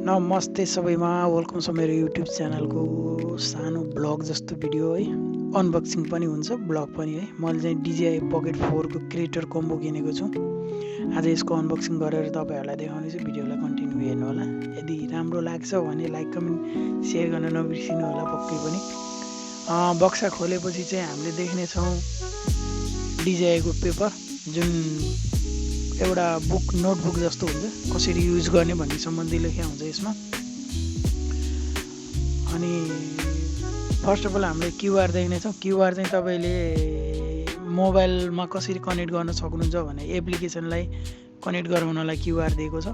नमस्ते सबैमा वेलकम छ मेरो युट्युब च्यानलको सानो ब्लग जस्तो भिडियो है। अनबक्सिङ पनि हुन्छ ब्लग पनि है। मैले चाहिँ DJI Pocket 4 को क्रिएटर कम्बो किनेको छु। आज यसको अनबक्सिङ गरेर तपाईँहरूलाई देखाउनेछु। भिडियोलाई कन्टिन्यू हेर्नु होला। यदि राम्रो लाग्छ भने लाइक कमेन्ट सेयर गर्न नबिर्सिनु होला पक्कै पनि। बक्सा खोलेपछि चाहिँ हामीले देख्ने छौँ DJI को पेपर, जुन एउटा बुक नोटबुक जस्तो हुन्छ, कसरी युज गर्ने भन्ने सम्बन्धी लेखा हुन्छ यसमा। अनि फर्स्ट अफ अल हामीले क्युआर देख्नेछौँ। क्युआर चाहिँ तपाईँले मोबाइलमा कसरी कनेक्ट गर्न सक्नुहुन्छ भने एप्लिकेसनलाई कनेक्ट गराउनलाई क्युआर दिएको छ।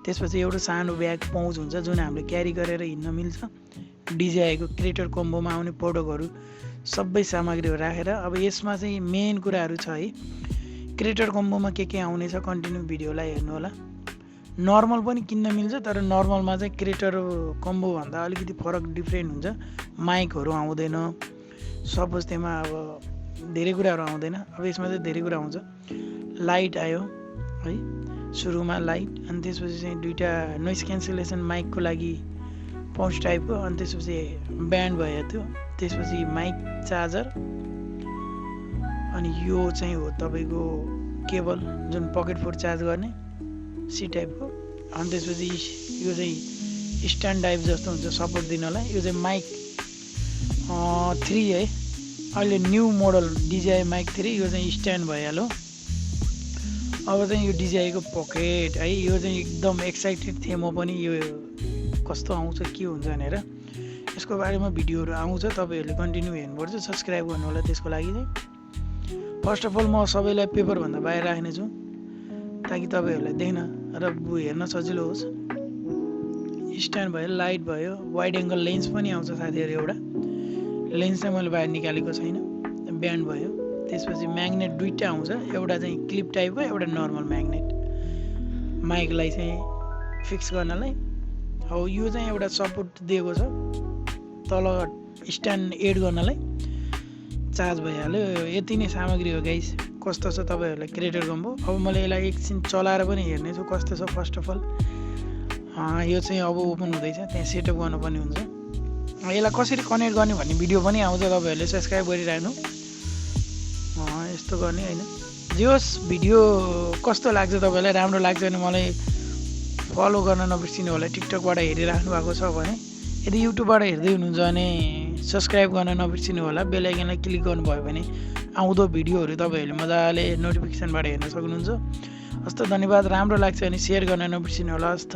त्यसपछि एउटा सानो ब्याग पाउच हुन्छ जुन हामीले क्यारी गरेर हिँड्न मिल्छ। DJI को क्रिएटर कम्बोमा आउने प्रोडक्टहरू सबै सामग्रीहरू राखेर अब यसमा चाहिँ मेन कुराहरू छ है। क्रिएटर कम्बोमा के आउनेछ कन्टिन्यू भिडियोलाई हेर्नु होला। नर्मल पनि किन्न मिल्छ, तर नर्मलमा चाहिँ क्रिएटर कम्बो भन्दा अलिकति फरक डिफ्रेन्ट हुन्छ। माइकहरू आउँदैन, सपोज त्यसमा अब धेरै कुराहरू आउँदैन। अब यसमा चाहिँ धेरै कुरा आउँछ। लाइट आयो है सुरुमा, लाइट, अनि त्यसपछि चाहिँ दुईवटा नोइज क्यान्सलेसन माइकको लागि पाउच टाइपको, अनि त्यसपछि ब्यान्ड भयो त्यो, त्यसपछि माइक चार्जर, अनि यो चाहिँ हो तपाईँको केबल जुन पकेट 4 चार्ज गर्ने सी टाइपको, अनि त्यसपछि यो चाहिँ स्ट्यान्ड टाइप जस्तो हुन्छ सपोर्ट दिनलाई। यो चाहिँ माइक 3 है, अहिले न्यू मोडल DJI माइक 3। यो चाहिँ स्ट्यान्ड भइहाल्यो। अब चाहिँ यो DJI को पकेट है, यो चाहिँ एकदम एक्साइटेड थिएँ म पनि, यो कस्तो आउँछ के हुन्छ भनेर। यसको बारेमा भिडियोहरू आउँछ, तपाईँहरूले कन्टिन्यू हेर्नुपर्छ, सब्सक्राइब गर्नु होला त्यसको लागि चाहिँ। फर्स्ट अफ अल म सबैलाई पेपरभन्दा बाहिर राख्नेछु ताकि तपाईँहरूलाई देख्न र हेर्न सजिलो होस्। स्ट्यान्ड भयो, लाइट भयो, वाइड एङ्गल लेन्स पनि आउँछ साथीहरू। एउटा लेन्स चाहिँ मैले बाहिर निकालेको छैन। ब्यान्ड भयो, त्यसपछि म्याग्नेट दुईवटा आउँछ, एउटा चाहिँ क्लिप टाइपको, एउटा नर्मल म्याग्नेट माइकलाई चाहिँ फिक्स गर्नलाई। अब यो चाहिँ एउटा सपोर्ट दिएको छ तल स्ट्यान्ड एड गर्नलाई। चार्ज भइहाल्यो। यति नै सामग्री हो गाइस। कस्तो छ तपाईँहरूलाई क्रिएटर कम्बो। अब मैले यसलाई एकछिन चलाएर पनि हेर्नेछु कस्तो छ। फर्स्ट अफ अल यो चाहिँ अब ओपन हुँदैछ, त्यहाँ सेटअप गर्नुपर्ने हुन्छ। यसलाई कसरी कनेक्ट गर्ने भन्ने भिडियो पनि आउँछ, तपाईँहरूले सब्सक्राइब गरिराख्नु। यस्तो गर्ने होइन। जे होस्, भिडियो कस्तो लाग्छ तपाईँलाई, राम्रो लाग्छ भने मलाई फलो गर्न नबिर्सिनु होला। टिकटकबाट हेरिराख्नु भएको छ भने, यदि युट्युबबाट हेर्दै हुनुहुन्छ भने सब्सक्राइब गर्न नबिर्सिनु होला। बेल आइकनलाई क्लिक गर्नुभयो भने आउँदो भिडियोहरू तपाईँहरूले मजाले नोटिफिकेसनबाट हेर्न सक्नुहुन्छ। हस्त धन्यवाद। राम्रो लाग्छ भने सेयर गर्न नबिर्सिनु होला। हस्त।